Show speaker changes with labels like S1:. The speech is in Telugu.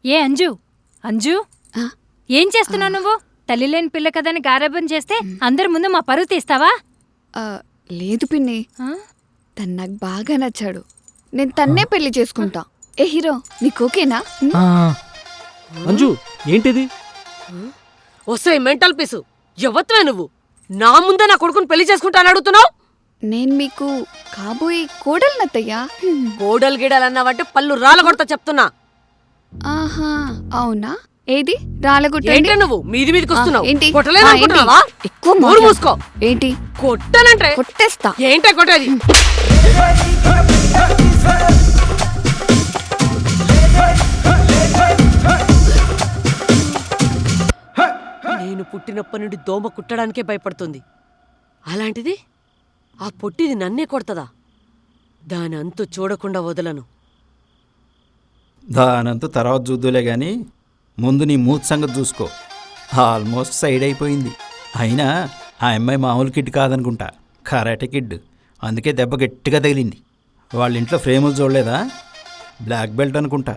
S1: ఏ అంజు అంజు ఏం చేస్తున్నావు నువ్వు? తల్లి లేని పిల్ల కదని గారాబం చేస్తే అందరి ముందు మా పరువు తీస్తావా?
S2: లేదు పిన్ని, తను నాకు బాగా నచ్చాడు. నేను తన్నే పెళ్లి చేసుకుంటా. ఏ హీరో, నీకు ఓకేనా?
S3: అంజు ఏంటిది?
S4: వస్తే మెంటల్ పీసు ఎవత్వే నువ్వు నా ముందే నా కొడుకుని పెళ్లి చేసుకుంటాను అడుగుతున్నావు?
S2: నేను మీకు కాబోయే కోడలినత్తయ్యా.
S4: కోడలు గిడలన్నావంటే పళ్ళు రాలగొడతా చెప్తున్నా.
S2: ఆహా, అవునా? ఏది రాలగొట్టండి.
S4: ఏంటి నువ్వు మీది మీదకి వస్తున్నావు?
S2: ఏంటి?
S4: కొట్టలేదనుకుంటున్నావా?
S2: ఎక్కువ
S4: నోరు మూసుకో.
S2: ఏంటి?
S4: కొట్టనంటే
S2: కొట్టేస్తా.
S4: ఏంటే కొట్టేది? నేను పుట్టినప్పటి నుండి దోమ కుట్టడానికే భయపడుతుంది. అలాంటిది ఆ పొట్టిది నన్నే కొడతదా? దాని అంతు చూడకుండా వదలను.
S5: దానంతా తర్వాత చూద్దులే కానీ ముందు నీ మూత్ సంగతి చూసుకో. ఆల్మోస్ట్ సైడ్ అయిపోయింది. అయినా ఆ అమ్మాయి మామూలు కిడ్ కాదనుకుంటా, కరాటే కిడ్. అందుకే దెబ్బ గట్టిగా తగిలింది. వాళ్ళ ఇంట్లో ఫ్రేములు చూడలేదా? బ్లాక్ బెల్ట్ అనుకుంటా.